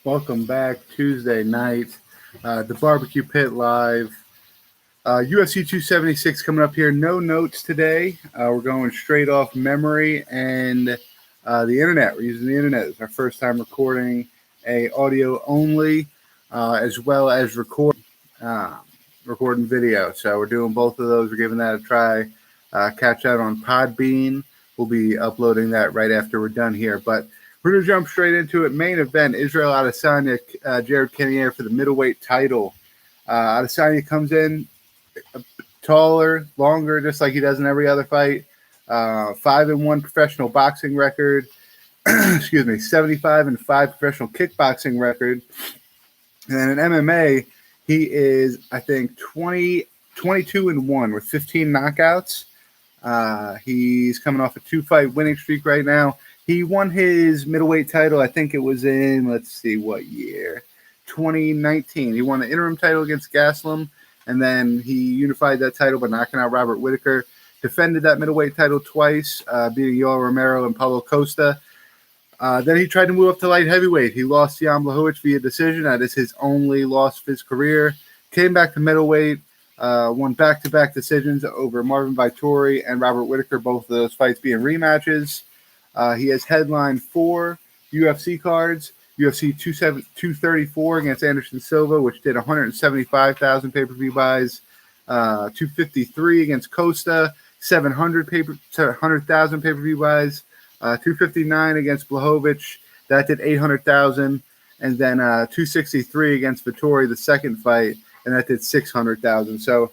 Welcome back. Tuesday night, the BBQ Pit live. UFC 276 coming up here. No notes today. We're going straight off memory and the internet. We're using the internet. It's our first time recording a audio only, as well as recording video. So we're doing both of those. We're giving that a try. Catch out on Podbean. We'll be uploading that right after we're done here. But we're going to jump straight into it. Main event, Israel Adesanya, Jared Cannonier for the middleweight title. Adesanya comes in taller, longer, just like he does in every other fight. 5-1 professional boxing record. Excuse me, 75-5 professional kickboxing record. And in MMA, he is, I think, 22-1 with 15 knockouts. He's coming off a 2-fight winning streak right now. He won his middleweight title, I think it was in, let's see what year, 2019. He won the interim title against Gaslam, and then he unified that title by knocking out Robert Whittaker. Defended that middleweight title twice, beating Yoel Romero and Paulo Costa. Then he tried to move up to light heavyweight. He lost to Jan Blachowicz via decision. That is his only loss of his career. Came back to middleweight, won back-to-back decisions over Marvin Vittori and Robert Whittaker, both of those fights being rematches. He has headlined 4 UFC cards. UFC 234 against Anderson Silva, which did 175,000 pay-per-view buys. 253 against Costa, 700,000 pay-per-view buys. 259 against Blachowicz, that did 800,000. And then 263 against Vittori, the second fight, and that did 600,000. So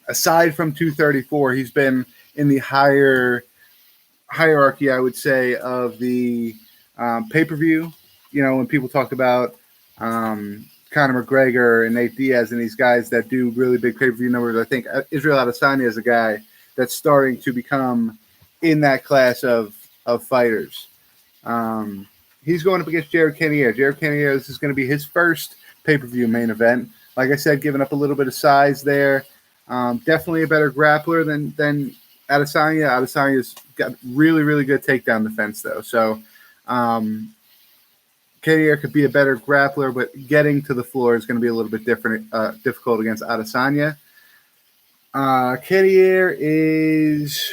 aside from 234, he's been in the hierarchy, I would say, of the pay-per-view. You know, when people talk about Conor McGregor and Nate Diaz and these guys that do really big pay-per-view numbers, I think Israel Adesanya is a guy that's starting to become in that class of fighters. He's going up against Jared Cannonier. Jared Cannonier, this is going to be his first pay-per-view main event. Like I said, giving up a little bit of size there. Definitely a better grappler than Adesanya. Adesanya's got really, really good takedown defense, though. So Cannonier could be a better grappler, but getting to the floor is going to be a little bit difficult against Adesanya. Cannonier is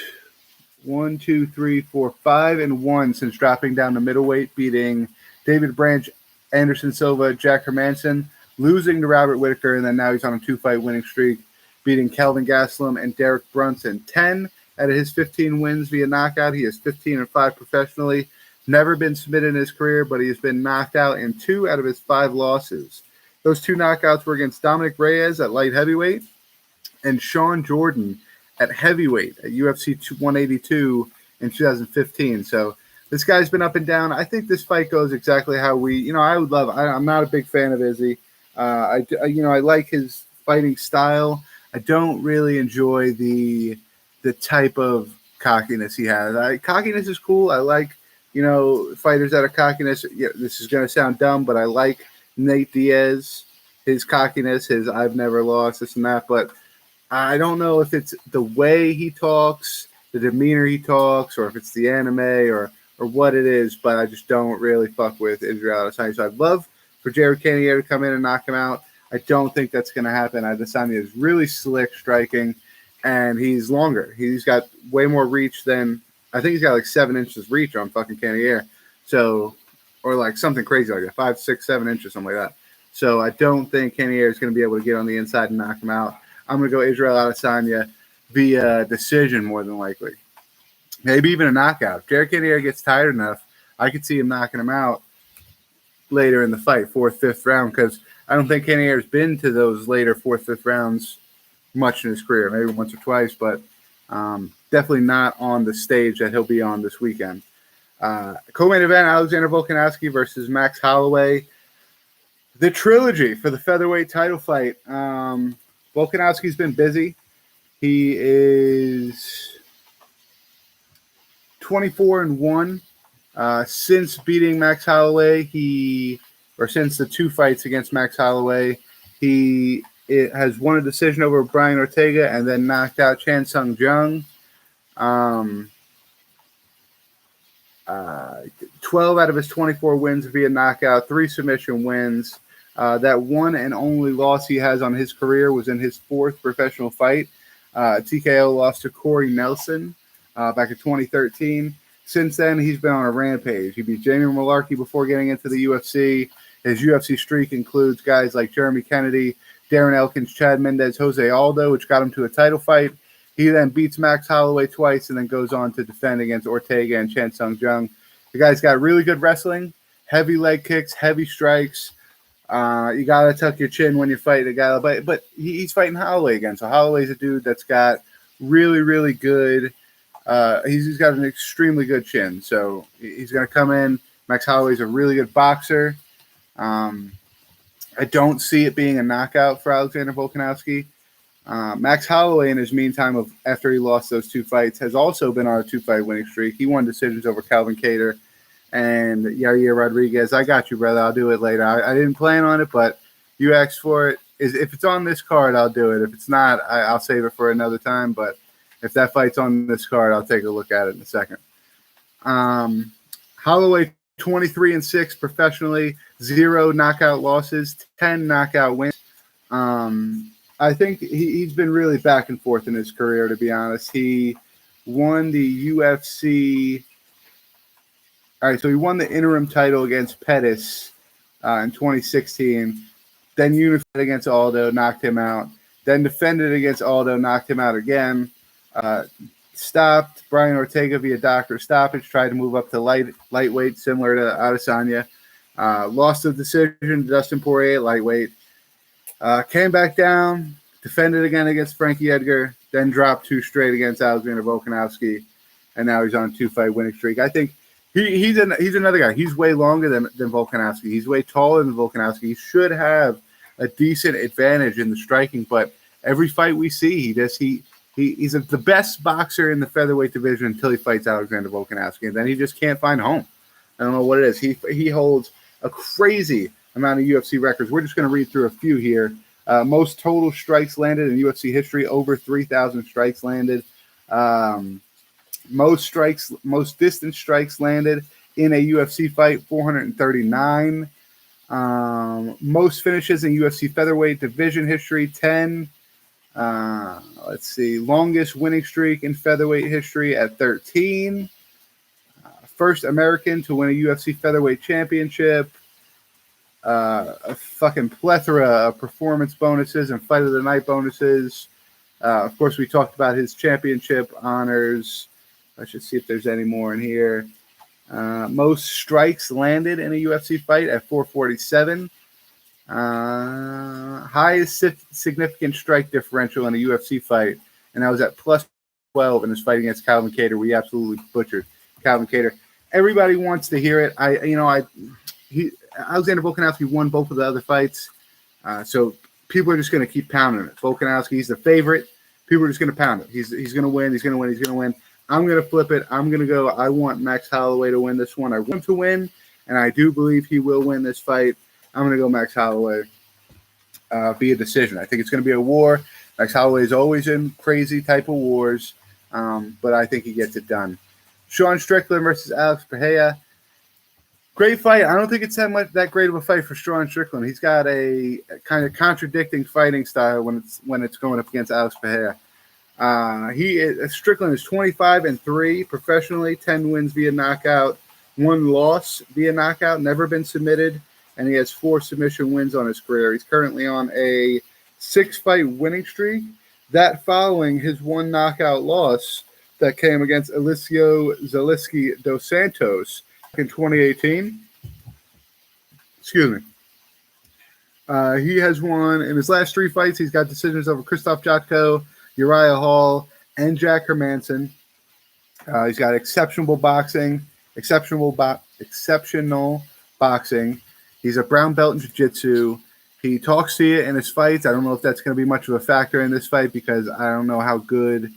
5-1 since dropping down to middleweight, beating David Branch, Anderson Silva, Jack Hermanson, losing to Robert Whittaker, and then now he's on a 2-fight winning streak, beating Kelvin Gastelum and Derek Brunson. 10 out of his 15 wins via knockout. He is 15-5 professionally. Never been submitted in his career, but he has been knocked out in 2 out of his 5 losses. Those 2 knockouts were against Dominic Reyes at light heavyweight and Sean Jordan at heavyweight at UFC 182 in 2015. So this guy's been up and down. I think this fight goes exactly how I would love. I'm not a big fan of Izzy. I like his fighting style. I don't really enjoy the type of cockiness he has. Cockiness is cool. I like, fighters that are cockiness. Yeah, this is going to sound dumb, but I like Nate Diaz, his cockiness, his I've never lost, this and that. But I don't know if it's the way he talks, the demeanor he talks, or if it's the anime or what it is, but I just don't really fuck with Israel Adesanya. So I'd love for Jared Cannonier to come in and knock him out. I don't think that's going to happen. Adesanya is really slick striking, and he's longer. He's got way more reach than – I think he's got like 7 inches reach on fucking Cannonier. So – or like something crazy like that, 5, 6, 7 inches, something like that. So I don't think Cannonier is going to be able to get on the inside and knock him out. I'm going to go Israel Adesanya via decision more than likely. Maybe even a knockout. If Jared Cannonier gets tired enough, I could see him knocking him out later in the fight, 4th, 5th round, because I don't think Cannonier's been to those later 4th, 5th rounds much in his career, maybe once or twice, but definitely not on the stage that he'll be on this weekend. Co-main event, Alexander Volkanovski versus Max Holloway. The trilogy for the featherweight title fight. Volkanovski's been busy. He is 24-1 since beating Max Holloway. Since the 2 fights against Max Holloway, he has won a decision over Brian Ortega and then knocked out Chan Sung Jung. 12 out of his 24 wins via knockout, 3 submission wins. That one and only loss he has on his career was in his 4th professional fight. TKO loss to Corey Nelson back in 2013. Since then, he's been on a rampage. He beat Jamie Malarkey before getting into the UFC. His UFC streak includes guys like Jeremy Kennedy, Darren Elkins, Chad Mendez, Jose Aldo, which got him to a title fight. He then beats Max Holloway twice and then goes on to defend against Ortega and Chan Sung Jung. The guy's got really good wrestling, heavy leg kicks, heavy strikes. You got to tuck your chin when you fight a guy. But he's fighting Holloway again. So Holloway's a dude that's got really, really good he's got an extremely good chin. So he's going to come in. Max Holloway's a really good boxer. I don't see it being a knockout for Alexander Volkanovski. Max Holloway, in his meantime, after he lost those 2 fights, has also been on a 2-fight winning streak. He won decisions over Calvin Kattar and Yair Rodriguez. I got you, brother. I'll do it later. I didn't plan on it, but you asked for it. If it's on this card, I'll do it. If it's not, I'll save it for another time. But if that fight's on this card, I'll take a look at it in a second. Holloway, 23-6 professionally, 0 knockout losses, 10 knockout wins. I think he's been really back and forth in his career, to be honest. He won the UFC. All right, so he won the interim title against Pettis in 2016. Then unified against Aldo, knocked him out. Then defended against Aldo, knocked him out again. Stopped Brian Ortega via doctor stoppage. Tried to move up to lightweight, similar to Adesanya. Lost the decision to Dustin Poirier at lightweight. Came back down, defended again against Frankie Edgar, then dropped 2 straight against Alexander Volkanovski, and now he's on a 2-fight winning streak. I think he's another guy. He's way longer than Volkanovski. He's way taller than Volkanovski. He should have a decent advantage in the striking, but every fight we see, he's the best boxer in the featherweight division until he fights Alexander Volkanovski, and then he just can't find home. I don't know what it is. He holds a crazy amount of UFC records. We're just going to read through a few here. Most total strikes landed in UFC history, over 3,000 strikes landed. Most distance strikes landed in a UFC fight, 439. Most finishes in UFC featherweight division history, 10. Let's see. Longest winning streak in featherweight history at 13. First American to win a UFC featherweight championship. A fucking plethora of performance bonuses and fight of the night bonuses. Of course, we talked about his championship honors. I should see if there's any more in here. Most strikes landed in a UFC fight at 447. Highest significant strike differential in a UFC fight, and that was at plus 12 in his fight against Calvin Kattar. We absolutely butchered Calvin Kattar. Everybody wants to hear it. Alexander Volkanovski won both of the other fights, so people are just going to keep pounding it. Volkanovski, he's the favorite. People are just going to pound it. He's going to win. He's going to win. He's going to win. I'm going to flip it. I'm going to go. I want Max Holloway to win this one. I want him to win, and I do believe he will win this fight. I'm going to go Max Holloway via decision. I think it's going to be a war. Max Holloway is always in crazy type of wars, but I think he gets it done. Sean Strickland versus Alex Pereira. Great fight. I don't think it's that great of a fight for Sean Strickland. He's got a kind of contradicting fighting style when it's going up against Alex Pereira. Strickland is 25-3 professionally, 10 wins via knockout, 1 loss via knockout, never been submitted, and he has 4 submission wins on his career. He's currently on a 6-fight winning streak. That following his 1 knockout loss that came against Alicio Zaleski dos Santos in 2018. Excuse me. He has won in his last 3 fights. He's got decisions over Krzysztof Jotko, Uriah Hall, and Jack Hermanson. He's got exceptional boxing. He's a brown belt in jiu-jitsu. He talks to you in his fights. I don't know if that's going to be much of a factor in this fight because I don't know how good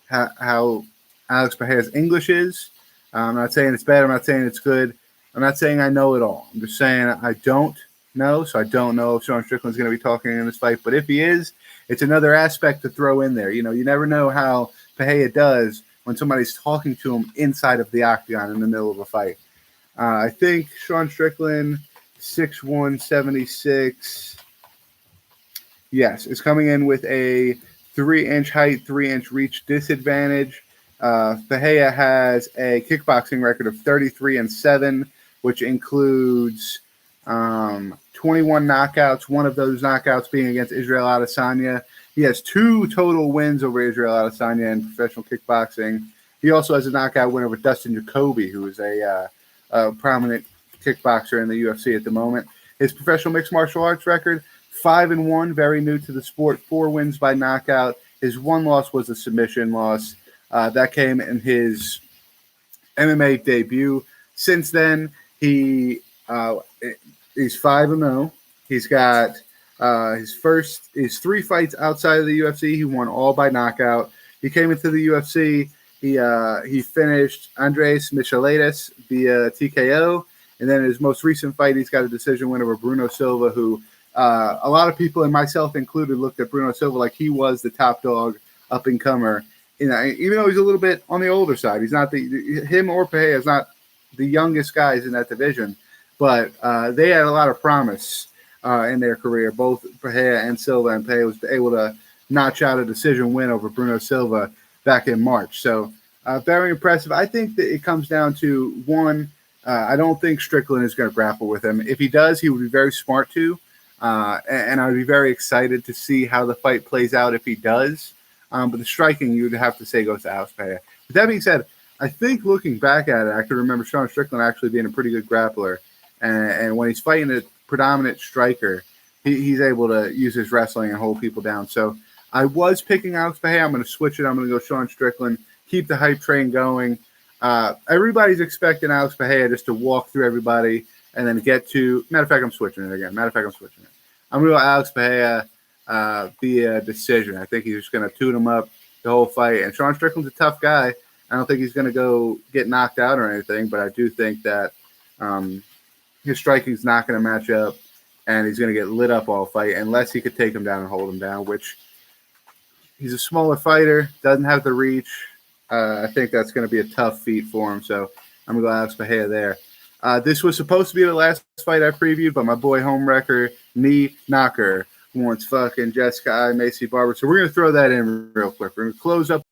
how Alex Pereira's English is. I'm not saying it's bad. I'm not saying it's good. I'm not saying I know it all. I'm just saying I don't know. So I don't know if Sean Strickland's going to be talking in this fight. But if he is, it's another aspect to throw in there. You know, you never know how Pereira does when somebody's talking to him inside of the octagon in the middle of a fight. I think Sean Strickland, 6'1", 76. Yes, is coming in with a 3-inch height, 3-inch reach disadvantage. Pereira has a kickboxing record of 33-7, which includes 21 knockouts. One of those knockouts being against Israel Adesanya. He has 2 total wins over Israel Adesanya in professional kickboxing. He also has a knockout win over Dustin Jacoby, who is a prominent kickboxer in the UFC at the moment. His professional mixed martial arts record, 5-1, very new to the sport, 4 wins by knockout. His one loss was a submission loss. That came in his MMA debut. Since then, he's 5-0. He's got his 3 fights outside of the UFC. He won all by knockout. He came into the UFC. He finished Andres Micheletis via TKO. And then in his most recent fight, he's got a decision win over Bruno Silva, who a lot of people, and myself included, looked at Bruno Silva like he was the top dog, up-and-comer. You know, even though he's a little bit on the older side. He's not him or Pereira is not the youngest guys in that division. But they had a lot of promise in their career, both Pereira and Silva, and Pereira was able to notch out a decision win over Bruno Silva back in March. So very impressive. I think that it comes down to, one, I don't think Strickland is going to grapple with him. If he does, he would be very smart to, and I would be very excited to see how the fight plays out if he does. But the striking, you would have to say, goes to Alex Pereira. With that being said, I think looking back at it, I can remember Sean Strickland actually being a pretty good grappler. And when he's fighting a predominant striker, he's able to use his wrestling and hold people down. So I was picking Alex Pereira. I'm going to switch it. I'm going to go Sean Strickland, keep the hype train going. Everybody's expecting Alex Pereira just to walk through everybody and then get to – matter of fact, I'm switching it again. I'm going to go Alex Pereira via decision. I think he's just going to tune him up the whole fight. And Sean Strickland's a tough guy. I don't think he's going to go get knocked out or anything, but I do think that his striking's not going to match up, and he's going to get lit up all fight unless he could take him down and hold him down, which he's a smaller fighter, doesn't have the reach. I think that's going to be a tough feat for him, so I'm going to go Alex Pereira there. This was supposed to be the last fight I previewed, but my boy Homewrecker, Knee Knocker, wants fucking Jessica I, Macy Barber. So we're going to throw that in real quick. We're going to close up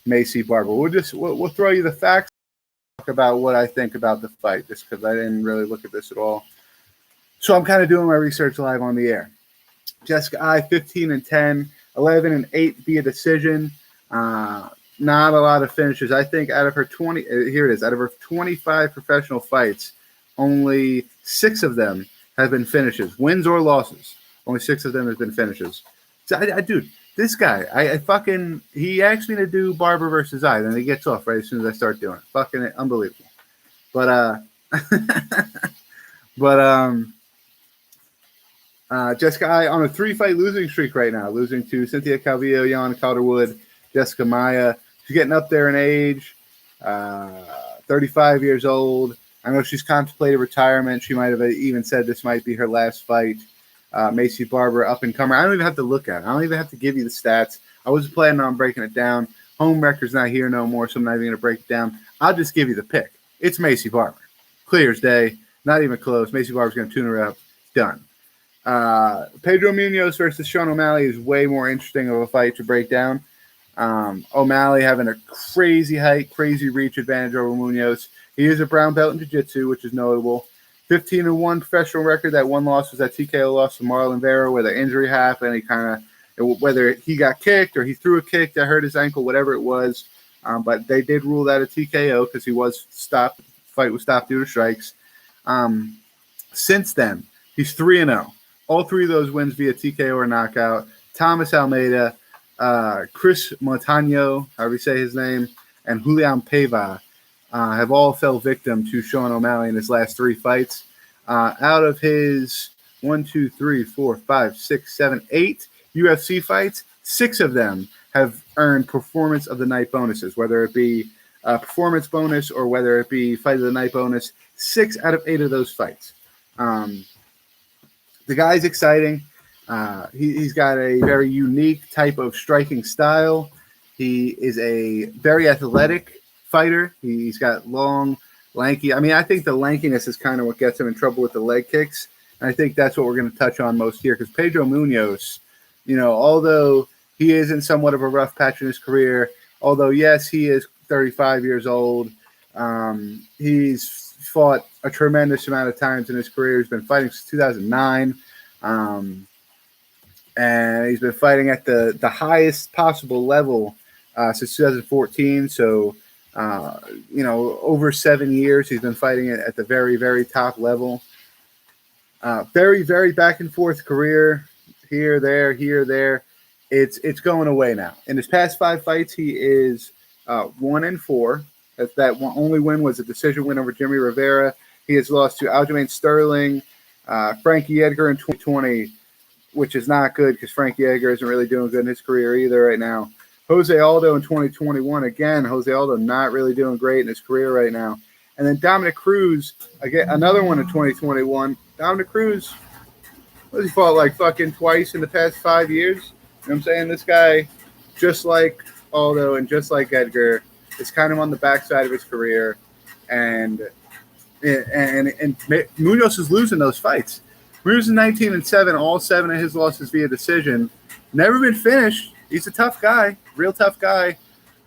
Macy Barber. We'll throw you the facts, talk about what I think about the fight, just because I didn't really look at this at all. So I'm kind of doing my research live on the air. Jessica I, 15-10, 11-8 via decision. Not a lot of finishes. I think out of her 20, here it is, out of her 25 professional fights, only 6 of them have been finishes, wins or losses. Only 6 of them have been finishes. So dude, this guy, he asked me to do Barber versus I, then he gets off right as soon as I start doing it. Fucking unbelievable. But Jessica I on a 3-fight losing streak right now, losing to Cynthia Calvillo, Jan Calderwood, Jessica Maia. She's getting up there in age, 35 years old. I know she's contemplated retirement. She might have even said this might be her last fight. Macy Barber, up-and-comer. I don't even have to look at it. I don't even have to give you the stats. I wasn't planning on breaking it down. Homewrecker's not here no more, so I'm not even going to break it down. I'll just give you the pick. It's Macy Barber. Clear as day. Not even close. Macy Barber's going to tune her up. Done. Pedro Munoz versus Sean O'Malley is way more interesting of a fight to break down. O'Malley having a crazy height, crazy reach advantage over Munoz. He is a brown belt in jiu-jitsu, which is notable. 15-1 professional record. That one loss was that TKO loss to Marlon Vera, where the injury happened. He kind of, whether he got kicked or he threw a kick that hurt his ankle, whatever it was. But they did rule that a TKO because he was stopped. The fight was stopped due to strikes. Since then, he's 3-0. All 3 of those wins via TKO or knockout. Thomas Almeida, Chris Montano, however you say his name, and Julian Paiva have all fell victim to Sean O'Malley in his last 3 fights. Out of his 8 UFC fights, 6 of them have earned performance of the night bonuses, whether it be a performance bonus or whether it be fight of the night bonus. 6 out of 8 of those fights. The guy's exciting. He's got a very unique type of striking style. He is a very athletic fighter. He's got long, lanky. I mean, I think the lankiness is kind of what gets him in trouble with the leg kicks. And I think that's what we're going to touch on most here, because Pedro Munoz, although he is in somewhat of a rough patch in his career, although, yes, he is 35 years old, he's fought a tremendous amount of times in his career. He's been fighting since 2009, and he's been fighting at the highest possible level since 2014. So, over 7 years, he's been fighting at the very, very top level. Very, very back and forth career. Here, there. It's going away now. In his past 5 fights, he is 1-4. That only win was a decision win over Jimmy Rivera. He has lost to Aljamain Sterling, Frankie Edgar in 2020, which is not good because Frankie Edgar isn't really doing good in his career either right now. Jose Aldo in 2021. Again, Jose Aldo not really doing great in his career right now. And then Dominic Cruz, again, another one in 2021. Dominic Cruz, he fought like fucking twice in the past 5 years. You know what I'm saying? This guy, just like Aldo and just like Edgar, is kind of on the backside of his career. And Munoz is losing those fights. Munoz is 19-7, all 7 of his losses via decision. Never been finished. He's a tough guy, real tough guy.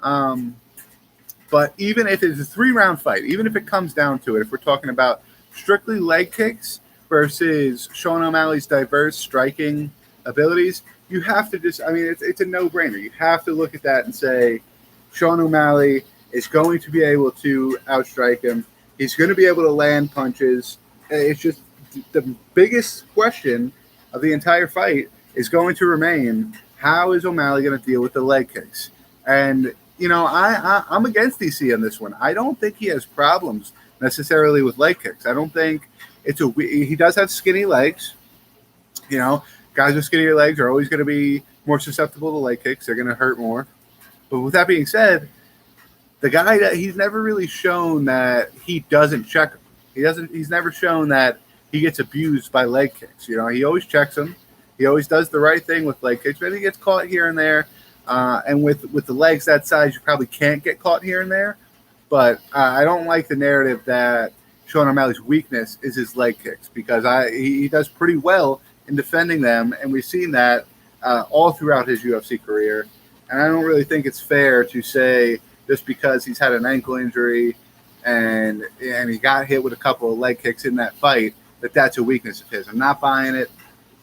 But even if it's a 3-round fight, even if it comes down to it, if we're talking about strictly leg kicks versus Sean O'Malley's diverse striking abilities, you have to just, it's a no-brainer. You have to look at that and say, Sean O'Malley is going to be able to outstrike him. He's going to be able to land punches. It's just the biggest question of the entire fight is going to remain, how is O'Malley going to deal with the leg kicks? And, I'm against DC on this one. I don't think he has problems necessarily with leg kicks. I don't think he does have skinny legs. Guys with skinnier legs are always going to be more susceptible to leg kicks. They're going to hurt more. But with that being said, the guy that he's never really shown that he doesn't check him. He's never shown that he gets abused by leg kicks. He always checks them. He always does the right thing with leg kicks, but he gets caught here and there. And with the legs that size, you probably can't get caught here and there. But I don't like the narrative that Sean O'Malley's weakness is his leg kicks, because he does pretty well in defending them, and we've seen that all throughout his UFC career. And I don't really think it's fair to say just because he's had an ankle injury and he got hit with a couple of leg kicks in that fight that that's a weakness of his. I'm not buying it.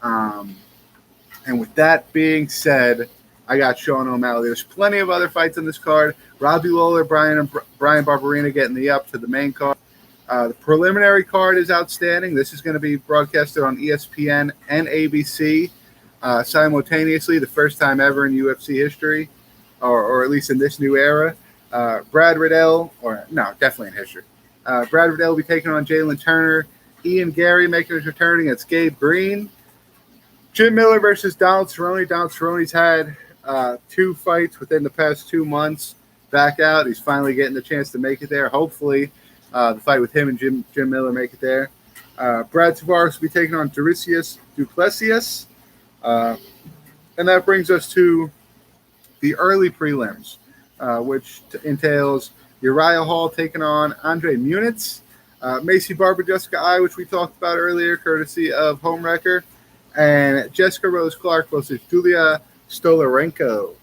And with that being said, I got Sean O'Malley. There's plenty of other fights on this card. Robbie Lawler, Brian Barberina getting the up to the main card. The preliminary card is outstanding. This is going to be broadcasted on ESPN and ABC simultaneously, the first time ever in UFC history, or at least in this new era. Brad Riddell, definitely in history. Brad Riddell will be taking on Jalen Turner. Ian Gary making his return against Gabe Green. Jim Miller versus Donald Cerrone. Donald Cerrone's had 2 fights within the past 2 months. Back out. He's finally getting the chance to make it there. Hopefully, the fight with him and Jim Miller make it there. Brad Tavares will be taking on Doricius Duplessis. And that brings us to the early prelims, which entails Uriah Hall taking on Andre Muniz. Macy Barber, Jessica Ai, which we talked about earlier, courtesy of Homewrecker. And Jessica Rose Clark versus Julia Stolarenko.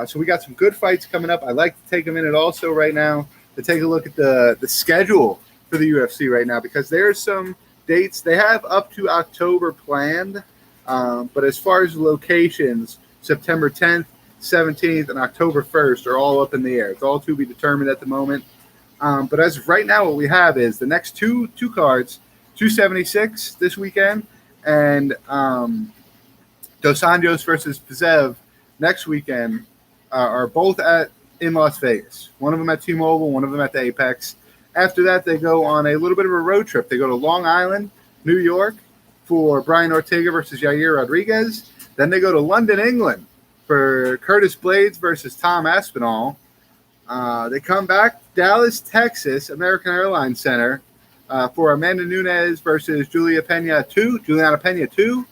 So we got some good fights coming up. I'd like to take a minute also right now to take a look at the schedule for the UFC right now, because there's some dates. They have up to October planned, but as far as locations, September 10th, 17th, and October 1st are all up in the air. It's all to be determined at the moment. But as of right now, what we have is the next two cards, 276 this weekend, and Dos Anjos versus Pizev next weekend are both in Las Vegas. One of them at T-Mobile, one of them at the Apex. After that, they go on a little bit of a road trip. They go to Long Island, New York, for Brian Ortega versus Yair Rodriguez. Then they go to London, England, for Curtis Blades versus Tom Aspinall. They come back Dallas, Texas, American Airlines Center, for Amanda Nunes versus Juliana Pena 2.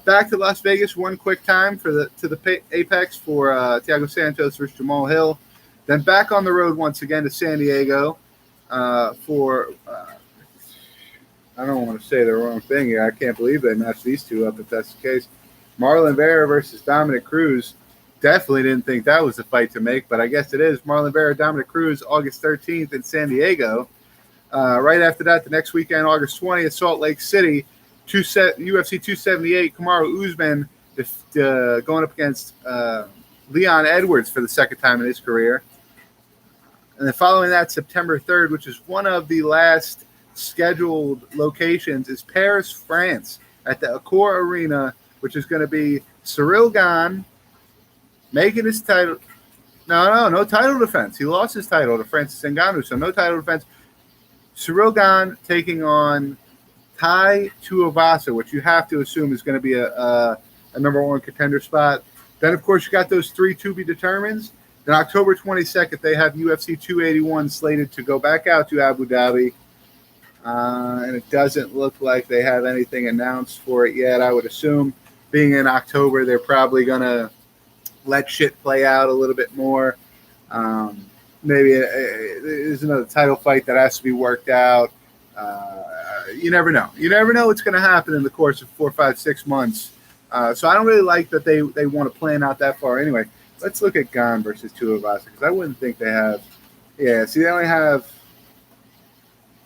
Back to Las Vegas one quick time to the Apex for Thiago Santos versus Jamal Hill. Then back on the road once again to San Diego for I don't want to say the wrong thing here. I can't believe they matched these two up if that's the case. Marlon Vera versus Dominic Cruz. Definitely didn't think that was the fight to make, but I guess it is. Marlon Vera, Dominic Cruz, August 13th in San Diego. Right after that, the next weekend, August 20th, Salt Lake City, UFC 278, Kamaru Usman going up against Leon Edwards for the second time in his career. And then following that, September 3rd, which is one of the last scheduled locations, is Paris, France, at the Accor Arena, which is going to be Cyril Gane making his title. No title defense. He lost his title to Francis Ngannou, so no title defense. Cyril Gane taking on Tai Tuivasa, which you have to assume is going to be a number one contender spot. Then, of course, you got those three to be determined. Then October 22nd, they have UFC 281 slated to go back out to Abu Dhabi. And it doesn't look like they have anything announced for it yet. I would assume, being in October, they're probably going to let shit play out a little bit more. Maybe there's another title fight that has to be worked out. You never know. You never know what's going to happen in the course of 4, 5, 6 months. So I don't really like that they want to plan out that far. Anyway, let's look at Gane versus Tuivasa, because I wouldn't think they have. Yeah, see, they only have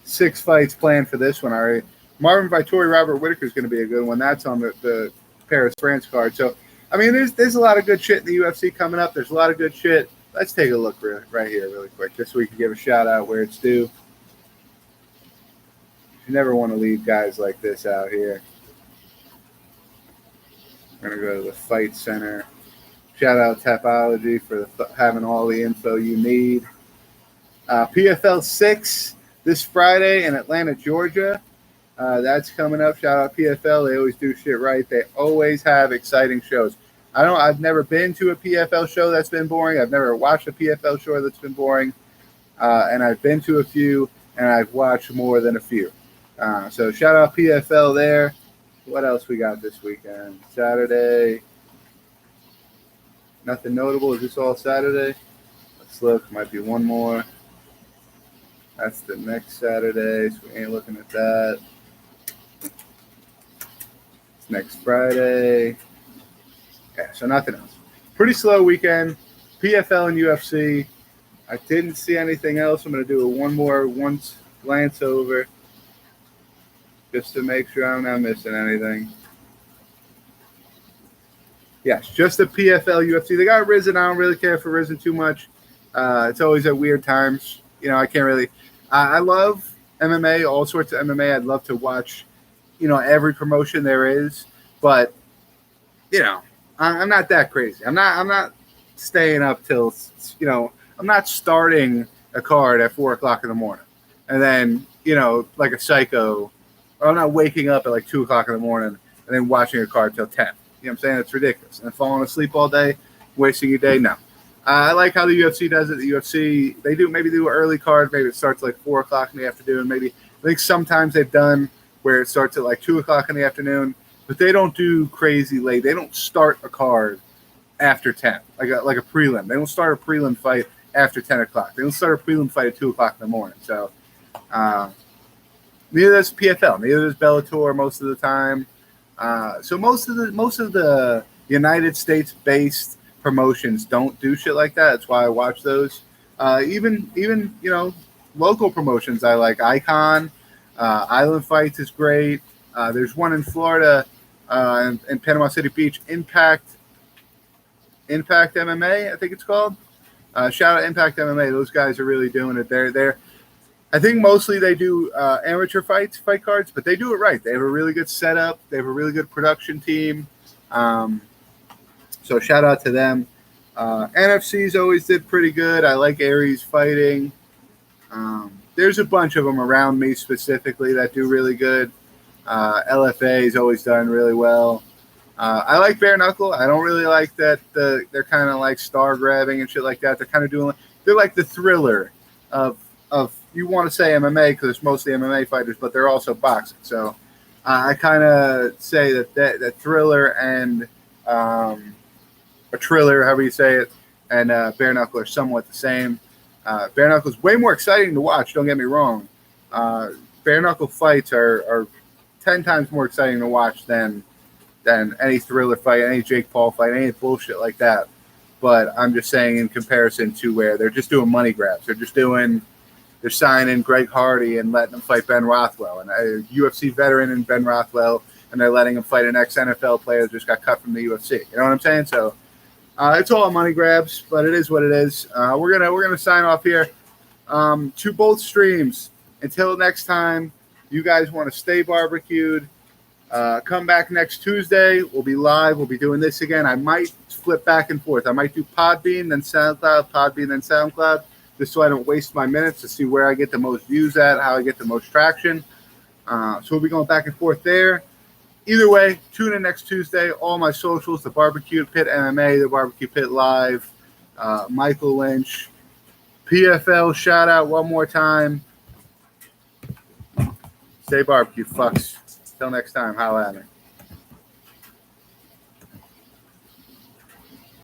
6 fights planned for this one already. Marvin Vettori, Robert Whittaker is going to be a good one. That's on the Paris, France card. So, I mean, there's a lot of good shit in the UFC coming up. There's a lot of good shit. Let's take a look right here really quick, just so we can give a shout-out where it's due. You never want to leave guys like this out here. I'm going to go to the Fight Center. Shout-out Tapology for having all the info you need. PFL 6 this Friday in Atlanta, Georgia. That's coming up. Shout-out PFL. They always do shit right. They always have exciting shows. I've never been to a PFL show that's been boring. I've never watched a PFL show that's been boring. And I've been to a few, and I've watched more than a few. So shout out PFL there. What else we got this weekend? Saturday. Nothing notable. Is this all Saturday? Let's look. Might be one more. That's the next Saturday, so we ain't looking at that. It's next Friday. Yeah, so nothing else. Pretty slow weekend. PFL and UFC. I didn't see anything else. I'm going to do one glance over just to make sure I'm not missing anything. Yes, just the PFL UFC. They got Rizin. I don't really care for Rizin too much. It's always at weird times. You know, I can't really. I love MMA, all sorts of MMA. I'd love to watch, every promotion there is. But, I'm not that crazy. I'm not staying up till, I'm not starting a card at 4 o'clock in the morning. And then, like a psycho, or I'm not waking up at like 2 o'clock in the morning and then watching a card till 10. You know what I'm saying? It's ridiculous. And falling asleep all day, wasting your day, no. I like how the UFC does it. The UFC, they do an early card. Maybe it starts like 4 o'clock in the afternoon. Maybe, I think sometimes they've done where it starts at like 2 o'clock in the afternoon. But they don't do crazy late. They don't start a card after 10, like a prelim. They don't start a prelim fight after 10 o'clock. They don't start a prelim fight at 2 o'clock in the morning. So neither does PFL. Neither does Bellator most of the time. So most of the United States-based promotions don't do shit like that. That's why I watch those. Even local promotions I like. Icon, Island Fights is great. There's one in Florida in Panama City Beach, Impact MMA, I think it's called. Shout out Impact MMA. Those guys are really doing it. They're I think mostly they do amateur fight cards, but they do it right. They have a really good setup. They have a really good production team. So shout out to them. NFC's always did pretty good. I like Aries fighting. There's a bunch of them around me specifically that do really good. LFA's always done really well. I like bare knuckle. I don't really like that they're kind of like star grabbing and shit like that. They're like the Thriller of you want to say MMA because it's mostly MMA fighters, but they're also boxing. So I kind of say that Thriller and a Triller, however you say it, and bare knuckle are somewhat the same. Bare knuckle is way more exciting to watch. Don't get me wrong. Bare knuckle fights are 10 times more exciting to watch than any thriller fight, any Jake Paul fight, any bullshit like that. But I'm just saying in comparison to where they're just doing money grabs. They're signing Greg Hardy and letting him fight Ben Rothwell, and a UFC veteran and Ben Rothwell, and they're letting him fight an ex-NFL player that just got cut from the UFC. You know what I'm saying? So it's all money grabs, but it is what it is. We're gonna sign off here to both streams. Until next time, you guys want to stay barbecued. Come back next Tuesday. We'll be live. We'll be doing this again. I might flip back and forth. I might do Podbean, then SoundCloud, Podbean, then SoundCloud, just so I don't waste my minutes to see where I get the most views at, how I get the most traction. So we'll be going back and forth there. Either way, tune in next Tuesday. All my socials, the BBQ Pit MMA, the BBQ Pit Live, Michael Lynch, PFL shout out one more time. Stay barbecue, fucks. Till next time, holla at me.